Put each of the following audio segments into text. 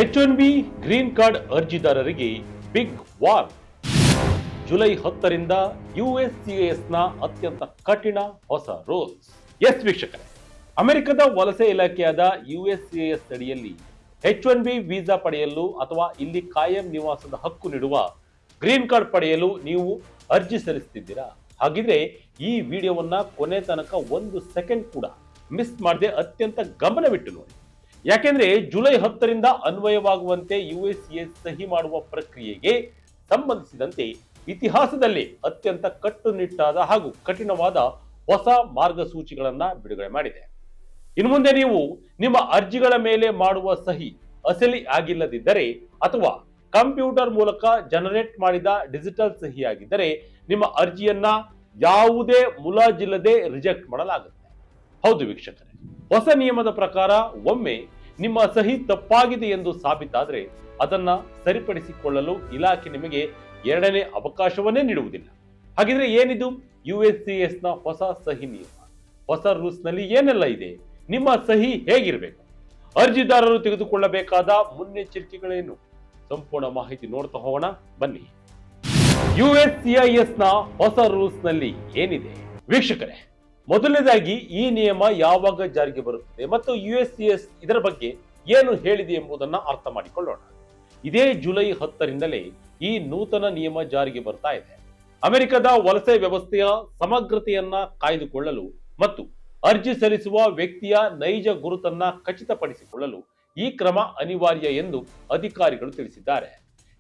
H1B green card ಅರ್ಜಿದಾರರಿಗೆ big war. July 10ರಿಂದ ಯುಎಸ್ಸಿಎಸ್ನ ಅತ್ಯಂತ ಕಠಿಣ ಹೊಸ ರೂಲ್ಸ್. ಎಸ್ ವೀಕ್ಷಕರೇ, ಅಮೆರಿಕದ ವಲಸೆ ಇಲಾಖೆಯಾದ ಯುಎಸ್ಸಿಎಸ್ ಅಡಿಯಲ್ಲಿ H1B ವೀಸಾ ಪಡೆಯಲು ಅಥವಾ ಇಲ್ಲಿ ಕಾಯಂ ನಿವಾಸದ ಹಕ್ಕು ನೀಡುವ ಗ್ರೀನ್ ಕಾರ್ಡ್ ಪಡೆಯಲು ನೀವು ಅರ್ಜಿ ಸಲ್ಲಿಸುತ್ತಿದ್ದೀರಾ? ಹಾಗಿದ್ರೆ ಈ ವಿಡಿಯೋವನ್ನ ಕೊನೆ ತನಕ ಒಂದು ಸೆಕೆಂಡ್ ಕೂಡ ಮಿಸ್ ಮಾಡದೆ ಅತ್ಯಂತ ಗಮನವಿಟ್ಟು ನೋಡಿ. ಯಾಕೆಂದ್ರೆ ಜುಲೈ 10ರಿಂದ ಅನ್ವಯವಾಗುವಂತೆ ಯುಎಸ್ಸಿಎಸ್ ಸಹಿ ಮಾಡುವ ಪ್ರಕ್ರಿಯೆಗೆ ಸಂಬಂಧಿಸಿದಂತೆ ಇತಿಹಾಸದಲ್ಲಿ ಅತ್ಯಂತ ಕಟ್ಟುನಿಟ್ಟಾದ ಹಾಗೂ ಕಠಿಣವಾದ ಹೊಸ ಮಾರ್ಗಸೂಚಿಗಳನ್ನ ಬಿಡುಗಡೆ ಮಾಡಿದೆ. ಇನ್ನು ಮುಂದೆ ನೀವು ನಿಮ್ಮ ಅರ್ಜಿಗಳ ಮೇಲೆ ಮಾಡುವ ಸಹಿ ಅಸಲಿ ಆಗಿಲ್ಲದಿದ್ದರೆ ಅಥವಾ ಕಂಪ್ಯೂಟರ್ ಮೂಲಕ ಜನರೇಟ್ ಮಾಡಿದ ಡಿಜಿಟಲ್ ಸಹಿ ಆಗಿದ್ದರೆ ನಿಮ್ಮ ಅರ್ಜಿಯನ್ನ ಯಾವುದೇ ಮುಲಾಜಿಲ್ಲದೆ ರಿಜೆಕ್ಟ್ ಮಾಡಲಾಗುತ್ತೆ. ಹೌದು ವೀಕ್ಷಕರೇ, ಹೊಸ ನಿಯಮದ ಪ್ರಕಾರ ಒಮ್ಮೆ ನಿಮ್ಮ ಸಹಿ ತಪ್ಪಾಗಿದೆ ಎಂದು ಸಾಬೀತಾದ್ರೆ ಅದನ್ನ ಸರಿಪಡಿಸಿಕೊಳ್ಳಲು ಇಲಾಖೆ ನಿಮಗೆ ಎರಡನೇ ಅವಕಾಶವನ್ನೇ ನೀಡುವುದಿಲ್ಲ. ಹಾಗಿದ್ರೆ ಏನಿದು ಯುಎಸ್ಸಿಎಸ್ ನ ಹೊಸ ಸಹಿ ನಿಯಮ? ಹೊಸ ರೂಲ್ಸ್ ನಲ್ಲಿ ಏನೆಲ್ಲ ಇದೆ? ನಿಮ್ಮ ಸಹಿ ಹೇಗಿರಬೇಕು? ಅರ್ಜಿದಾರರು ತೆಗೆದುಕೊಳ್ಳಬೇಕಾದ ಮುನ್ನೆಚ್ಚರಿಕೆಗಳೇನು? ಸಂಪೂರ್ಣ ಮಾಹಿತಿ ನೋಡ್ತಾ ಹೋಗೋಣ ಬನ್ನಿ. ಯುಎಸ್ಸಿಐಎಸ್ ನ ಹೊಸ ರೂಲ್ಸ್ ನಲ್ಲಿ ಏನಿದೆ ವೀಕ್ಷಕರೇ? ಮೊದಲನೇದಾಗಿ ಈ ನಿಯಮ ಯಾವಾಗ ಜಾರಿಗೆ ಬರುತ್ತದೆ ಮತ್ತು ಯುಎಸ್ಸಿಎಸ್ ಇದರ ಬಗ್ಗೆ ಏನು ಹೇಳಿದೆ ಎಂಬುದನ್ನು ಅರ್ಥ ಮಾಡಿಕೊಳ್ಳೋಣ. ಇದೇ ಜುಲೈ 10ರಿಂದಲೇ ಈ ನೂತನ ನಿಯಮ ಜಾರಿಗೆ ಬರ್ತಾ ಇದೆ. ಅಮೆರಿಕದ ವಲಸೆ ವ್ಯವಸ್ಥೆಯ ಸಮಗ್ರತೆಯನ್ನ ಕಾಯ್ದುಕೊಳ್ಳಲು ಮತ್ತು ಅರ್ಜಿ ಸಲ್ಲಿಸುವ ವ್ಯಕ್ತಿಯ ನೈಜ ಗುರುತನ್ನ ಖಚಿತಪಡಿಸಿಕೊಳ್ಳಲು ಈ ಕ್ರಮ ಅನಿವಾರ್ಯ ಎಂದು ಅಧಿಕಾರಿಗಳು ತಿಳಿಸಿದ್ದಾರೆ.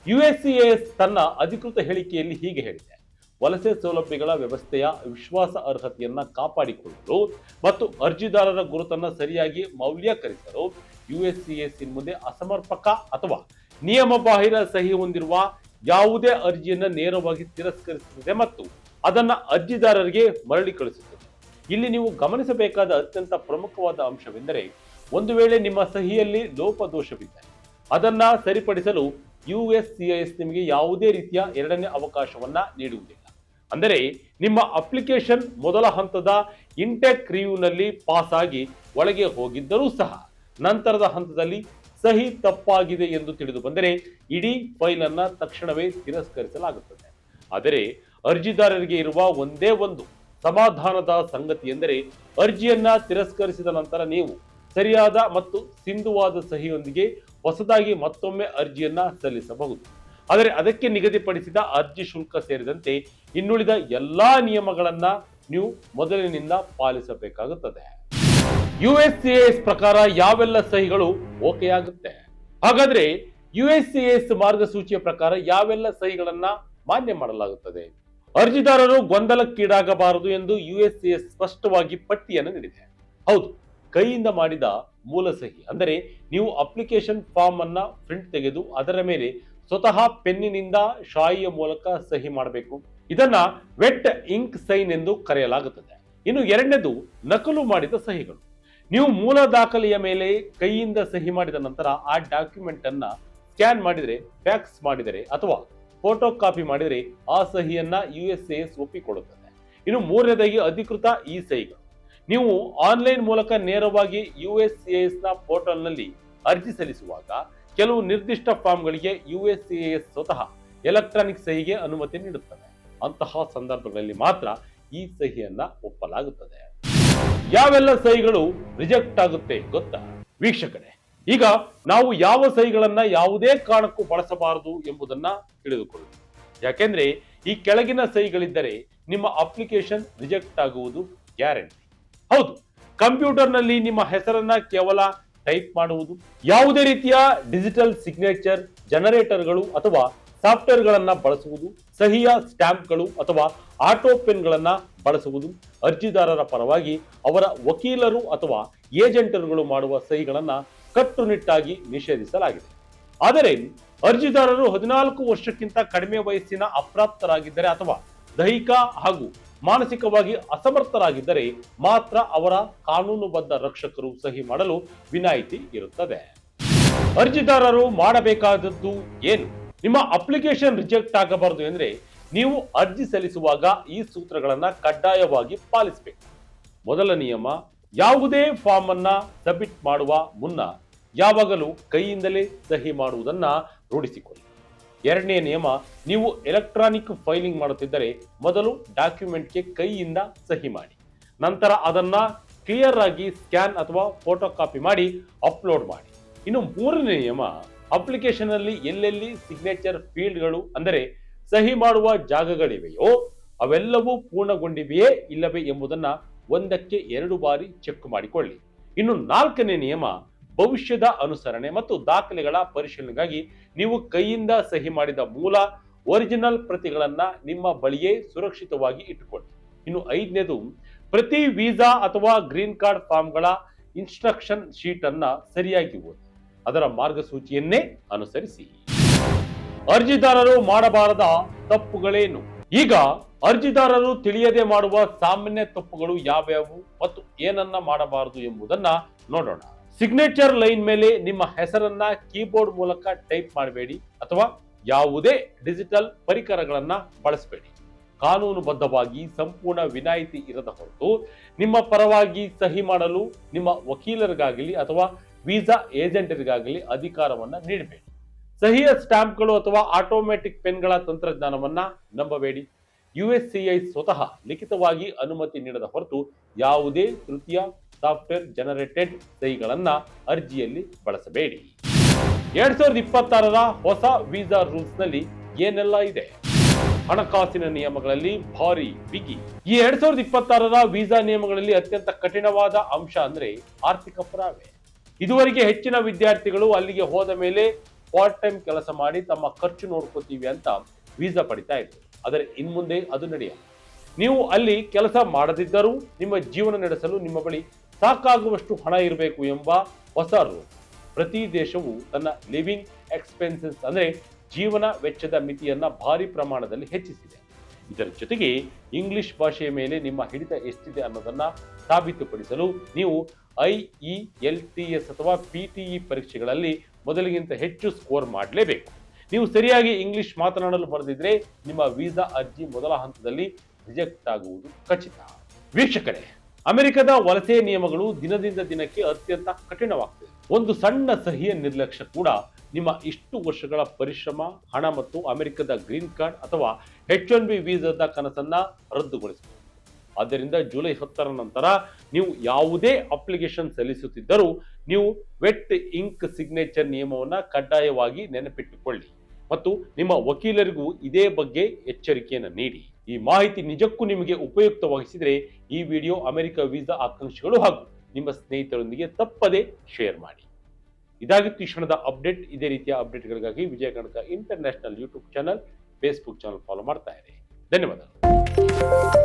ಯುಎಸ್ಸಿಎಸ್ ತನ್ನ ಅಧಿಕೃತ ಹೇಳಿಕೆಯಲ್ಲಿ ಹೀಗೆ ಹೇಳಿದೆ: ವಲಸೆ ಸೌಲಭ್ಯಗಳ ವ್ಯವಸ್ಥೆಯ ವಿಶ್ವಾಸ ಅರ್ಹತೆಯನ್ನ ಕಾಪಾಡಿಕೊಳ್ಳಲು ಮತ್ತು ಅರ್ಜಿದಾರರ ಗುರುತನ್ನ ಸರಿಯಾಗಿ ಮೌಲ್ಯೀಕರಿಸಲು ಯುಎಸ್ಸಿಎಸ್ ಇನ್ ಮುಂದೆ ಅಸಮರ್ಪಕ ಅಥವಾ ನಿಯಮ ಬಾಹಿರ ಸಹಿ ಹೊಂದಿರುವ ಯಾವುದೇ ಅರ್ಜಿಯನ್ನ ನೇರವಾಗಿ ತಿರಸ್ಕರಿಸುತ್ತದೆ ಮತ್ತು ಅದನ್ನ ಅರ್ಜಿದಾರರಿಗೆ ಮರಳಿ ಕಳಿಸುತ್ತದೆ. ಇಲ್ಲಿ ನೀವು ಗಮನಿಸಬೇಕಾದ ಅತ್ಯಂತ ಪ್ರಮುಖವಾದ ಅಂಶವೆಂದರೆ, ಒಂದು ವೇಳೆ ನಿಮ್ಮ ಸಹಿಯಲ್ಲಿ ಲೋಪದೋಷವಿದ್ದರೆ ಅದನ್ನ ಸರಿಪಡಿಸಲು ಯುಎಸ್ಸಿಎಸ್ ನಿಮಗೆ ಯಾವುದೇ ರೀತಿಯ ಎರಡನೇ ಅವಕಾಶವನ್ನ ನೀಡುವುದಿಲ್ಲ. ಅಂದರೆ ನಿಮ್ಮ ಅಪ್ಲಿಕೇಶನ್ ಮೊದಲ ಹಂತದ ಇಂಟೆಕ್ ರಿವ್ಯೂನಲ್ಲಿ ಪಾಸ್ ಆಗಿ ಒಳಗೆ ಹೋಗಿದ್ದರೂ ಸಹ ನಂತರದ ಹಂತದಲ್ಲಿ ಸಹಿ ತಪ್ಪಾಗಿದೆ ಎಂದು ತಿಳಿದು ಬಂದರೆ ಇಡೀ ಫೈಲ್ ಅನ್ನ ತಕ್ಷಣವೇ ತಿರಸ್ಕರಿಸಲಾಗುತ್ತದೆ. ಆದರೆ ಅರ್ಜಿದಾರರಿಗೆ ಇರುವ ಒಂದೇ ಒಂದು ಸಮಾಧಾನದ ಸಂಗತಿ ಎಂದರೆ, ಅರ್ಜಿಯನ್ನ ತಿರಸ್ಕರಿಸಿದ ನಂತರ ನೀವು ಸರಿಯಾದ ಮತ್ತು ಸಿಂಧುವಾದ ಸಹಿಯೊಂದಿಗೆ ಹೊಸದಾಗಿ ಮತ್ತೊಮ್ಮೆ ಅರ್ಜಿಯನ್ನ ಸಲ್ಲಿಸಬಹುದು. ಆದರೆ ಅದಕ್ಕೆ ನಿಗದಿಪಡಿಸಿದ ಅರ್ಜಿ ಶುಲ್ಕ ಸೇರಿದಂತೆ ಇನ್ನುಳಿದ ಎಲ್ಲಾ ನಿಯಮಗಳನ್ನ ನೀವು ಮೊದಲಿನಿಂದ ಪಾಲಿಸಬೇಕಾಗುತ್ತದೆ. ಯುಎಸ್ಸಿಎಸ್ ಪ್ರಕಾರ ಯಾವೆಲ್ಲ ಸಹಿಗಳು ಓಕೆ ಆಗುತ್ತೆ? ಹಾಗಾದ್ರೆ ಯುಎಸ್ಸಿಎಸ್ ಮಾರ್ಗಸೂಚಿಯ ಪ್ರಕಾರ ಯಾವೆಲ್ಲ ಸಹಿಗಳನ್ನ ಮಾನ್ಯ ಮಾಡಲಾಗುತ್ತದೆ? ಅರ್ಜಿದಾರರು ಗೊಂದಲಕ್ಕೀಡಾಗಬಾರದು ಎಂದು ಯುಎಸ್ಸಿಎಸ್ ಸ್ಪಷ್ಟವಾಗಿ ಪಟ್ಟಿಯನ್ನು ನೀಡಿದೆ. ಹೌದು, ಕೈಯಿಂದ ಮಾಡಿದ ಮೂಲ ಸಹಿ ಅಂದರೆ ನೀವು ಅಪ್ಲಿಕೇಶನ್ ಫಾರ್ಮ್ ಅನ್ನ ಪ್ರಿಂಟ್ ತೆಗೆದು ಅದರ ಮೇಲೆ ಸ್ವತಃ ಪೆನ್ನಿನಿಂದ ಶಾಯಿಯ ಮೂಲಕ ಸಹಿ ಮಾಡಬೇಕು. ಇದನ್ನ ವೆಟ್ ಇಂಕ್ ಸೈನ್ ಎಂದು ಕರೆಯಲಾಗುತ್ತದೆ. ಇನ್ನು ಎರಡನೇದು ನಕಲು ಮಾಡಿದ ಸಹಿಗಳು. ನೀವು ಮೂಲ ದಾಖಲೆಯ ಮೇಲೆ ಕೈಯಿಂದ ಸಹಿ ಮಾಡಿದ ನಂತರ ಆ ಡಾಕ್ಯುಮೆಂಟ್ ಅನ್ನ ಸ್ಕ್ಯಾನ್ ಮಾಡಿದರೆ, ಫ್ಯಾಕ್ಸ್ ಮಾಡಿದರೆ ಅಥವಾ ಫೋಟೋ ಕಾಪಿ ಮಾಡಿದರೆ ಆ ಸಹಿಯನ್ನ ಯುಎಸ್ಸಿಎಸ್ ಒಪ್ಪಿಕೊಳ್ಳುತ್ತದೆ. ಇನ್ನು ಮೂರನೇದಾಗಿ ಅಧಿಕೃತ ಈ ಸಹಿಗಳು. ನೀವು ಆನ್ಲೈನ್ ಮೂಲಕ ನೇರವಾಗಿ ಯುಎಸ್ಸಿಎಸ್ ನ ಪೋರ್ಟಲ್ನಲ್ಲಿ ಅರ್ಜಿ ಸಲ್ಲಿಸುವಾಗ ಕೆಲವು ನಿರ್ದಿಷ್ಟ ಫಾರ್ಮ್ಗಳಿಗೆ ಯುಎಸ್ಸಿಎಸ್ ಸ್ವತಃ ಎಲೆಕ್ಟ್ರಾನಿಕ್ ಸಹಿಗೆ ಅನುಮತಿ ನೀಡುತ್ತದೆ. ಅಂತಹ ಸಂದರ್ಭಗಳಲ್ಲಿ ಮಾತ್ರ ಈ ಸಹಿಯನ್ನ ಒಪ್ಪಲಾಗುತ್ತದೆ. ಯಾವೆಲ್ಲ ಸಹಿಗಳು ರಿಜೆಕ್ಟ್ ಆಗುತ್ತೆ ಗೊತ್ತಾ ವೀಕ್ಷಕರೇ? ಈಗ ನಾವು ಯಾವ ಸಹಿಗಳನ್ನ ಯಾವುದೇ ಕಾರಣಕ್ಕೂ ಬಳಸಬಾರದು ಎಂಬುದನ್ನ ತಿಳಿದುಕೊಳ್ಳಿ. ಯಾಕೆಂದ್ರೆ ಈ ಕೆಳಗಿನ ಸಹಿಗಳಿದ್ದರೆ ನಿಮ್ಮ ಅಪ್ಲಿಕೇಶನ್ ರಿಜೆಕ್ಟ್ ಆಗುವುದು ಗ್ಯಾರಂಟಿ. ಹೌದು, ಕಂಪ್ಯೂಟರ್ನಲ್ಲಿ ನಿಮ್ಮ ಹೆಸರನ್ನ ಕೇವಲ ಟೈಪ್ ಮಾಡುವುದು, ಯಾವುದೇ ರೀತಿಯ ಡಿಜಿಟಲ್ ಸಿಗ್ನೇಚರ್ ಜನರೇಟರ್ಗಳು ಅಥವಾ ಸಾಫ್ಟ್ವೇರ್ಗಳನ್ನ ಬಳಸುವುದು, ಸಹಿಯ ಸ್ಟ್ಯಾಂಪ್ಗಳು ಅಥವಾ ಆಟೋ ಪೆನ್ಗಳನ್ನ ಬಳಸುವುದು, ಅರ್ಜಿದಾರರ ಪರವಾಗಿ ಅವರ ವಕೀಲರು ಅಥವಾ ಏಜೆಂಟರುಗಳು ಮಾಡುವ ಸಹಿಗಳನ್ನ ಕಟ್ಟುನಿಟ್ಟಾಗಿ ನಿಷೇಧಿಸಲಾಗಿದೆ. ಆದರೆ ಅರ್ಜಿದಾರರು 14 ವರ್ಷಕ್ಕಿಂತ ಕಡಿಮೆ ವಯಸ್ಸಿನ ಅಪ್ರಾಪ್ತರಾಗಿದ್ದರೆ ಅಥವಾ ದೈಹಿಕ ಹಾಗೂ ಮಾನಸಿಕವಾಗಿ ಅಸಮರ್ಥರಾಗಿದ್ದರೆ ಮಾತ್ರ ಅವರ ಕಾನೂನುಬದ್ಧ ರಕ್ಷಕರು ಸಹಿ ಮಾಡಲು ವಿನಾಯಿತಿ ಇರುತ್ತದೆ. ಅರ್ಜಿದಾರರು ಮಾಡಬೇಕಾದದ್ದು ಏನು? ನಿಮ್ಮ ಅಪ್ಲಿಕೇಶನ್ ರಿಜೆಕ್ಟ್ ಆಗಬಾರದು ಅಂದ್ರೆ ನೀವು ಅರ್ಜಿ ಸಲ್ಲಿಸುವಾಗ ಈ ಸೂತ್ರಗಳನ್ನ ಕಡ್ಡಾಯವಾಗಿ ಪಾಲಿಸಬೇಕು. ಮೊದಲ ನಿಯಮ, ಯಾವುದೇ ಫಾರ್ಮ್ ಅನ್ನ ಸಬ್ಮಿಟ್ ಮಾಡುವ ಮುನ್ನ ಯಾವಾಗಲೂ ಕೈಯಿಂದಲೇ ಸಹಿ ಮಾಡುವುದನ್ನ ರೂಢಿಸಿಕೊಳ್ಳಿ. ಎರಡನೇ ನಿಯಮ, ನೀವು ಎಲೆಕ್ಟ್ರಾನಿಕ್ ಫೈಲಿಂಗ್ ಮಾಡುತ್ತಿದ್ದರೆ ಮೊದಲು ಡಾಕ್ಯುಮೆಂಟ್ಗೆ ಕೈಯಿಂದ ಸಹಿ ಮಾಡಿ, ನಂತರ ಅದನ್ನ ಕ್ಲಿಯರ್ ಆಗಿ ಸ್ಕ್ಯಾನ್ ಅಥವಾ ಫೋಟೋ ಕಾಪಿ ಮಾಡಿ ಅಪ್ಲೋಡ್ ಮಾಡಿ. ಇನ್ನು ಮೂರನೇ ನಿಯಮ, ಅಪ್ಲಿಕೇಶನ್ ಅಲ್ಲಿ ಎಲ್ಲೆಲ್ಲಿ ಸಿಗ್ನೇಚರ್ ಫೀಲ್ಡ್ಗಳು ಅಂದರೆ ಸಹಿ ಮಾಡುವ ಜಾಗಗಳಿವೆಯೋ ಅವೆಲ್ಲವೂ ಪೂರ್ಣಗೊಂಡಿವೆಯೇ ಇಲ್ಲವೇ ಎಂಬುದನ್ನ ಒಂದಕ್ಕೆ 2 ಬಾರಿ ಚೆಕ್ ಮಾಡಿಕೊಳ್ಳಿ. ಇನ್ನು ನಾಲ್ಕನೇ ನಿಯಮ, ಭವಿಷ್ಯದ ಅನುಸರಣೆ ಮತ್ತು ದಾಖಲೆಗಳ ಪರಿಶೀಲನೆಗಾಗಿ ನೀವು ಕೈಯಿಂದ ಸಹಿ ಮಾಡಿದ ಮೂಲ ಒರಿಜಿನಲ್ ಪ್ರತಿಗಳನ್ನ ನಿಮ್ಮ ಬಳಿಯೇ ಸುರಕ್ಷಿತವಾಗಿ ಇಟ್ಟುಕೊಳ್ಳಿ. ಇನ್ನು ಐದನೇದು, ಪ್ರತಿ ವೀಸಾ ಅಥವಾ ಗ್ರೀನ್ ಕಾರ್ಡ್ ಫಾರ್ಮ್ಗಳ ಇನ್ಸ್ಟ್ರಕ್ಷನ್ ಶೀಟ್ ಅನ್ನ ಸರಿಯಾಗಿ ಓದಿ ಅದರ ಮಾರ್ಗಸೂಚಿಯನ್ನೇ ಅನುಸರಿಸಿ. ಅರ್ಜಿದಾರರು ಮಾಡಬಾರದ ತಪ್ಪುಗಳೇನು? ಈಗ ಅರ್ಜಿದಾರರು ತಿಳಿಯದೆ ಮಾಡುವ ಸಾಮಾನ್ಯ ತಪ್ಪುಗಳು ಯಾವ್ಯಾವು ಮತ್ತು ಏನನ್ನ ಮಾಡಬಾರದು ಎಂಬುದನ್ನ ನೋಡೋಣ. ಸಿಗ್ನೇಚರ್ ಲೈನ್ ಮೇಲೆ ನಿಮ್ಮ ಹೆಸರನ್ನ ಕೀಬೋರ್ಡ್ ಮೂಲಕ ಟೈಪ್ ಮಾಡಬೇಡಿ ಅಥವಾ ಯಾವುದೇ ಡಿಜಿಟಲ್ ಪರಿಕರಗಳನ್ನ ಬಳಸಬೇಡಿ. ಕಾನೂನುಬದ್ಧವಾಗಿ ಸಂಪೂರ್ಣ ವಿನಾಯಿತಿ ಇರದ ಹೊರತು ನಿಮ್ಮ ಪರವಾಗಿ ಸಹಿ ಮಾಡಲು ನಿಮ್ಮ ವಕೀಲರಿಗಾಗಲಿ ಅಥವಾ ವೀಸಾ ಏಜೆಂಟರಿಗಾಗಲಿ ಅಧಿಕಾರವನ್ನ ನೀಡಬೇಡಿ. ಸಹಿಯ ಸ್ಟಾಂಪ್ಗಳು ಅಥವಾ ಆಟೋಮ್ಯಾಟಿಕ್ ಪೆನ್ಗಳ ತಂತ್ರಜ್ಞಾನವನ್ನ ನಂಬಬೇಡಿ. USCIS ಸ್ವತಃ ಲಿಖಿತವಾಗಿ ಅನುಮತಿ ನೀಡದ ಹೊರತು ಯಾವುದೇ ತೃತೀಯ ಸಾಫ್ಟ್ವೇರ್ ಜನರೇಟೆಡ್ ಸಹಿಗಳನ್ನ ಅರ್ಜಿಯಲ್ಲಿ ಬಳಸಬೇಡಿ. 2026ರ ಹೊಸ ವೀಸಾ ರೂಲ್ಸ್ ನಲ್ಲಿ ಏನೆಲ್ಲ ಇದೆ? ಹಣಕಾಸಿನ ನಿಯಮಗಳಲ್ಲಿ ಭಾರಿ ಬಿಗಿ. ಈ 2026ರ ವೀಸಾ ನಿಯಮಗಳಲ್ಲಿ ಅತ್ಯಂತ ಕಠಿಣವಾದ ಅಂಶ ಅಂದ್ರೆ ಆರ್ಥಿಕ ಪುರಾವೆ. ಇದುವರೆಗೆ ಹೆಚ್ಚಿನ ವಿದ್ಯಾರ್ಥಿಗಳು ಅಲ್ಲಿಗೆ ಹೋದ ಮೇಲೆ ಪಾರ್ಟ್ ಟೈಮ್ ಕೆಲಸ ಮಾಡಿ ತಮ್ಮ ಖರ್ಚು ನೋಡ್ಕೋತೀವಿ ಅಂತ ವೀಸಾ ಪಡಿತಾ ಇದ್ರು. ಆದರೆ ಇನ್ಮುಂದೆ ಅದು ನಡೆಯಲ್ಲ. ನೀವು ಅಲ್ಲಿ ಕೆಲಸ ಮಾಡದಿದ್ದರೂ ನಿಮ್ಮ ಜೀವನ ನಡೆಸಲು ನಿಮ್ಮ ಬಳಿ ಸಾಕಾಗುವಷ್ಟು ಹಣ ಇರಬೇಕು ಎಂಬ ಹೊಸ ರೂಲ್. ಪ್ರತಿ ದೇಶವು ತನ್ನ ಲಿವಿಂಗ್ ಎಕ್ಸ್ಪೆನ್ಸಸ್ ಅಂದ್ರೆ ಜೀವನ ವೆಚ್ಚದ ಮಿತಿಯನ್ನ ಭಾರಿ ಪ್ರಮಾಣದಲ್ಲಿ ಹೆಚ್ಚಿಸಿದೆ. ಇದರ ಜೊತೆಗೆ ಇಂಗ್ಲಿಷ್ ಭಾಷೆಯ ಮೇಲೆ ನಿಮ್ಮ ಹಿಡಿತ ಎಷ್ಟಿದೆ ಅನ್ನೋದನ್ನ ಸಾಬೀತುಪಡಿಸಲು ನೀವು IELTS ಅಥವಾ PTE ಪರೀಕ್ಷೆಗಳಲ್ಲಿ ಮೊದಲಿಗಿಂತ ಹೆಚ್ಚು ಸ್ಕೋರ್ ಮಾಡಲೇಬೇಕು. ನೀವು ಸರಿಯಾಗಿ ಇಂಗ್ಲಿಷ್ ಮಾತನಾಡಲು ಬರೆದಿದ್ರೆ ನಿಮ್ಮ ವೀಸಾ ಅರ್ಜಿ ಮೊದಲ ಹಂತದಲ್ಲಿ ರಿಜೆಕ್ಟ್ ಆಗುವುದು ಖಚಿತ. ವೀಕ್ಷಕರೇ, ಅಮೆರಿಕದ ವಲಸೆ ನಿಯಮಗಳು ದಿನದಿಂದ ದಿನಕ್ಕೆ ಅತ್ಯಂತ ಕಠಿಣವಾಗ್ತದೆ. ಒಂದು ಸಣ್ಣ ಸಹಿಯ ನಿರ್ಲಕ್ಷ್ಯ ಕೂಡ ನಿಮ್ಮ ಇಷ್ಟು ವರ್ಷಗಳ ಪರಿಶ್ರಮ, ಹಣ ಮತ್ತು ಅಮೆರಿಕದ ಗ್ರೀನ್ ಕಾರ್ಡ್ ಅಥವಾ H1B ವೀಸಾದ ಕನಸನ್ನ ರದ್ದುಗೊಳಿಸಬಹುದು. ಆದ್ದರಿಂದ ಜುಲೈ 10ರ ನಂತರ ನೀವು ಯಾವುದೇ ಅಪ್ಲಿಕೇಶನ್ ಸಲ್ಲಿಸುತ್ತಿದ್ದರೂ ನೀವು ವೆಟ್ ಇಂಕ್ ಸಿಗ್ನೇಚರ್ ನಿಯಮವನ್ನ ಕಡ್ಡಾಯವಾಗಿ ನೆನಪಿಟ್ಟುಕೊಳ್ಳಿ ಮತ್ತು ನಿಮ್ಮ ವಕೀಲರಿಗೂ ಇದೇ ಬಗ್ಗೆ ಎಚ್ಚರಿಕೆಯನ್ನು ನೀಡಿ. ಈ ಮಾಹಿತಿ ನಿಜಕ್ಕೂ ನಿಮಗೆ ಉಪಯುಕ್ತವಾಗಿಸಿದರೆ ಈ ವಿಡಿಯೋ ಅಮೆರಿಕ ವೀಸಾ ಆಕಾಂಕ್ಷಿಗಳು ಹಾಗೂ ನಿಮ್ಮ ಸ್ನೇಹಿತರೊಂದಿಗೆ ತಪ್ಪದೇ ಶೇರ್ ಮಾಡಿ. ಇದಾಗಿತ್ತು ಈ ಕ್ಷಣದ ಅಪ್ಡೇಟ್. ಇದೇ ರೀತಿಯ ಅಪ್ಡೇಟ್ಗಳಿಗಾಗಿ Vijaya Kanaka international YouTube channel, Facebook channel follow ಮಾಡ್ತಾ ಇರಿ. ಧನ್ಯವಾದಗಳು.